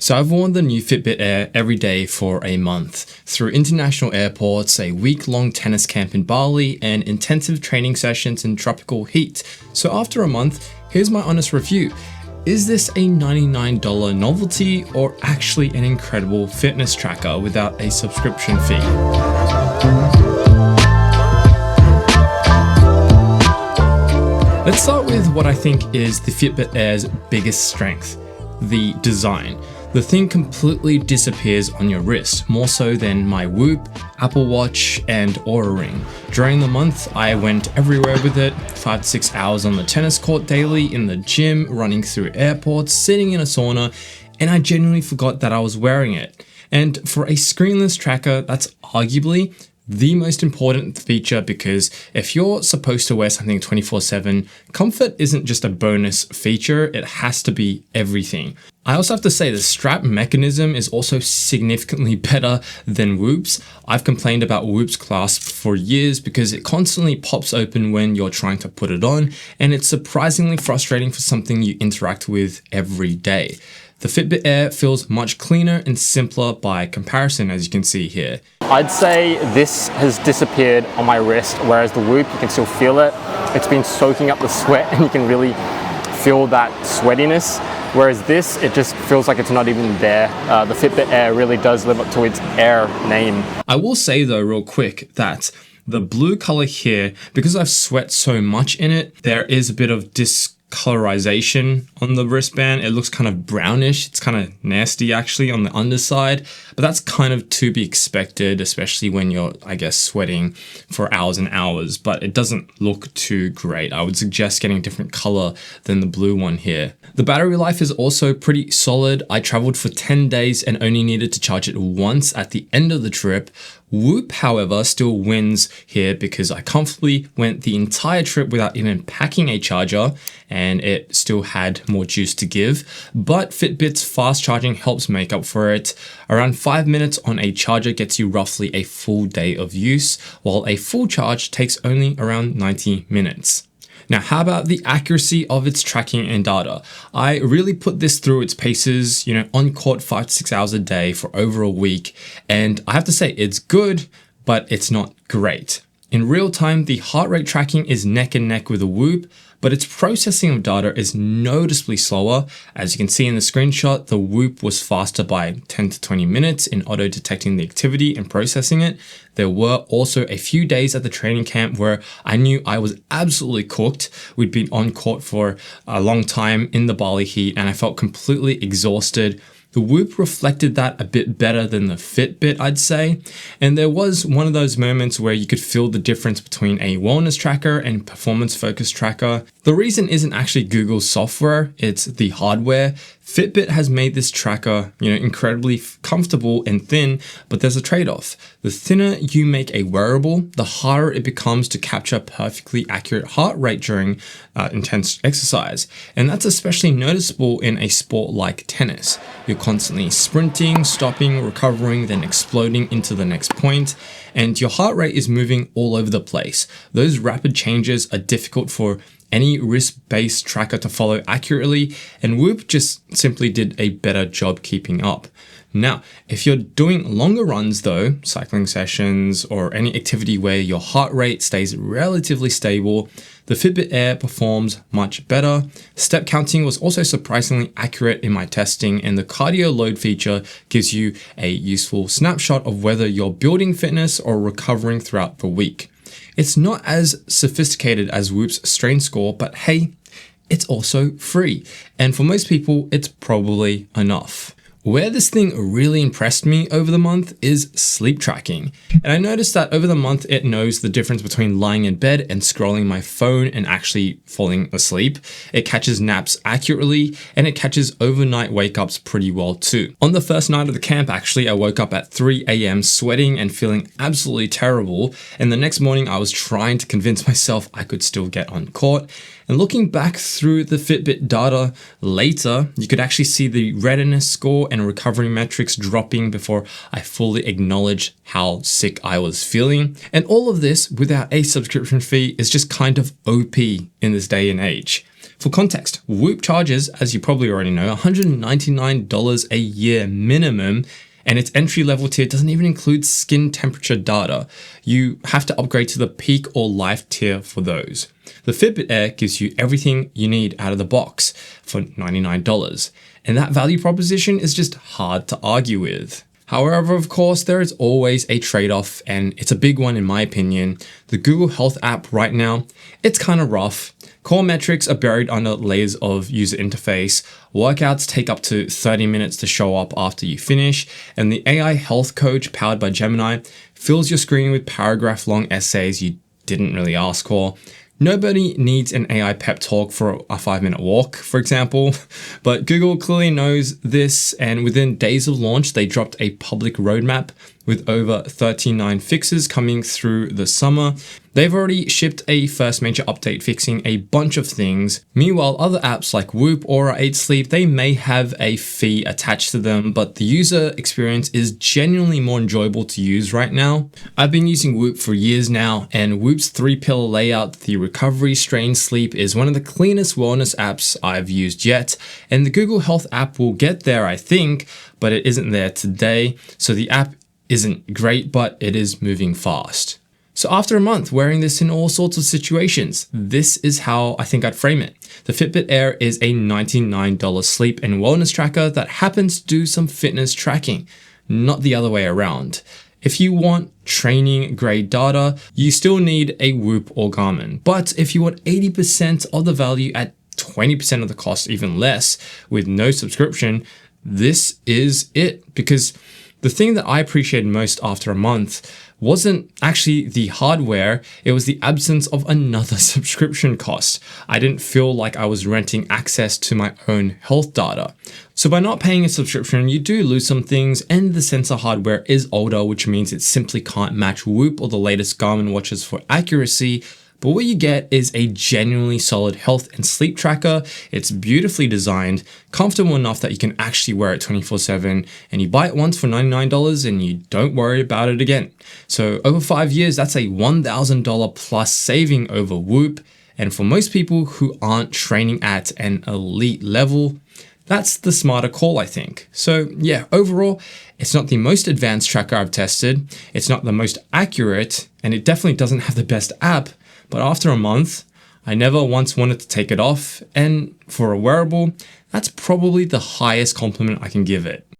So I've worn the new Fitbit Air every day for a month, through international airports, a week-long tennis camp in Bali, and intensive training sessions in tropical heat. So after a month, here's my honest review. Is this a $99 novelty or actually an incredible fitness tracker without a subscription fee? Let's start with what I think is the Fitbit Air's biggest strength, the design. The thing completely disappears on your wrist, more so than my Whoop, Apple Watch, and Oura Ring. During the month, I went everywhere with it, 5 to 6 hours on the tennis court daily, in the gym, running through airports, sitting in a sauna, and I genuinely forgot that I was wearing it. And for a screenless tracker, that's arguably the most important feature, because if you're supposed to wear something 24/7, comfort isn't just a bonus feature, it has to be everything. I also have to say the strap mechanism is also significantly better than Whoop's. I've complained about Whoop's clasp for years because it constantly pops open when you're trying to put it on, and it's surprisingly frustrating for something you interact with every day. The Fitbit Air feels much cleaner and simpler by comparison, as you can see here. I'd say this has disappeared on my wrist, whereas the Whoop, you can still feel it. It's been soaking up the sweat and you can really feel that sweatiness. Whereas this, it just feels like it's not even there. The Fitbit Air really does live up to its Air name. I will say though, real quick, that the blue color here, because I've sweat so much in it, there is a bit of discolorization on the wristband. It looks kind of brownish. It's kind of nasty actually on the underside, but that's kind of to be expected, especially when you're, I guess, sweating for hours and hours, but it doesn't look too great. I would suggest getting a different color than the blue one here. The battery life is also pretty solid. I traveled for 10 days and only needed to charge it once at the end of the trip. Whoop, however, still wins here because I comfortably went the entire trip without even packing a charger, and it still had more juice to give. But Fitbit's fast charging helps make up for it. Around 5 minutes on a charger gets you roughly a full day of use, while a full charge takes only around 90 minutes. Now, how about the accuracy of its tracking and data? I really put this through its paces, on court 5 to 6 hours a day for over a week. And I have to say it's good, but it's not great. In real time, the heart rate tracking is neck and neck with a Whoop, but its processing of data is noticeably slower. As you can see in the screenshot, the Whoop was faster by 10 to 20 minutes in auto detecting the activity and processing it. There were also a few days at the training camp where I knew I was absolutely cooked. We'd been on court for a long time in the Bali heat and I felt completely exhausted. The Whoop reflected that a bit better than the Fitbit, I'd say. And there was one of those moments where you could feel the difference between a wellness tracker and performance-focused tracker. The reason isn't actually Google's software, it's the hardware. Fitbit has made this tracker, incredibly comfortable and thin, but there's a trade-off. The thinner you make a wearable, the harder it becomes to capture perfectly accurate heart rate during intense exercise. And that's especially noticeable in a sport like tennis. You're constantly sprinting, stopping, recovering, then exploding into the next point, and your heart rate is moving all over the place. Those rapid changes are difficult for any wrist-based tracker to follow accurately, and Whoop just simply did a better job keeping up. Now, if you're doing longer runs though, cycling sessions or any activity where your heart rate stays relatively stable, the Fitbit Air performs much better. Step counting was also surprisingly accurate in my testing, and the cardio load feature gives you a useful snapshot of whether you're building fitness or recovering throughout the week. It's not as sophisticated as Whoop's strength score, but hey, it's also free. And for most people, it's probably enough. Where this thing really impressed me over the month is sleep tracking. And I noticed that over the month, it knows the difference between lying in bed and scrolling my phone and actually falling asleep. It catches naps accurately, and it catches overnight wake-ups pretty well too. On the first night of the camp, actually, I woke up at 3 a.m. sweating and feeling absolutely terrible. And the next morning, I was trying to convince myself I could still get on court. And looking back through the Fitbit data later, you could actually see the readiness score and recovery metrics dropping before I fully acknowledged how sick I was feeling. And all of this without a subscription fee is just kind of OP in this day and age. For context, Whoop charges, as you probably already know, $199 a year minimum, and its entry-level tier doesn't even include skin temperature data. You have to upgrade to the peak or life tier for those. The Fitbit Air gives you everything you need out of the box for $99, and that value proposition is just hard to argue with. However, of course, there is always a trade-off, and it's a big one in my opinion. The Google Health app right now, it's kind of rough. Core metrics are buried under layers of user interface. Workouts take up to 30 minutes to show up after you finish, and the AI health coach powered by Gemini fills your screen with paragraph-long essays you didn't really ask for. Nobody needs an AI pep talk for a 5-minute walk, for example, but Google clearly knows this, and within days of launch, they dropped a public roadmap with over 39 fixes coming through the summer. They've already shipped a first major update fixing a bunch of things. Meanwhile, other apps like Whoop, Oura, 8 Sleep, they may have a fee attached to them, but the user experience is genuinely more enjoyable to use right now. I've been using Whoop for years now, and Whoop's 3-pillar layout, the recovery, strain, sleep, is one of the cleanest wellness apps I've used yet, and the Google Health app will get there, I think, but it isn't there today. So the app isn't great, but it is moving fast. So after a month wearing this in all sorts of situations, this is how I think I'd frame it. The Fitbit Air is a $99 sleep and wellness tracker that happens to do some fitness tracking, not the other way around. If you want training grade data, you still need a Whoop or Garmin. But if you want 80% of the value at 20% of the cost, even less, with no subscription, this is it. Because the thing that I appreciated most after a month wasn't actually the hardware, it was the absence of another subscription cost. I didn't feel like I was renting access to my own health data. So by not paying a subscription, you do lose some things, and the sensor hardware is older, which means it simply can't match Whoop or the latest Garmin watches for accuracy. But what you get is a genuinely solid health and sleep tracker. It's beautifully designed, comfortable enough that you can actually wear it 24/7, and you buy it once for $99 and you don't worry about it again. So over 5 years, that's a $1,000 plus saving over Whoop. And for most people who aren't training at an elite level, that's the smarter call, I think. So yeah, overall, it's not the most advanced tracker I've tested. It's not the most accurate, and it definitely doesn't have the best app. But after a month, I never once wanted to take it off, and for a wearable, that's probably the highest compliment I can give it.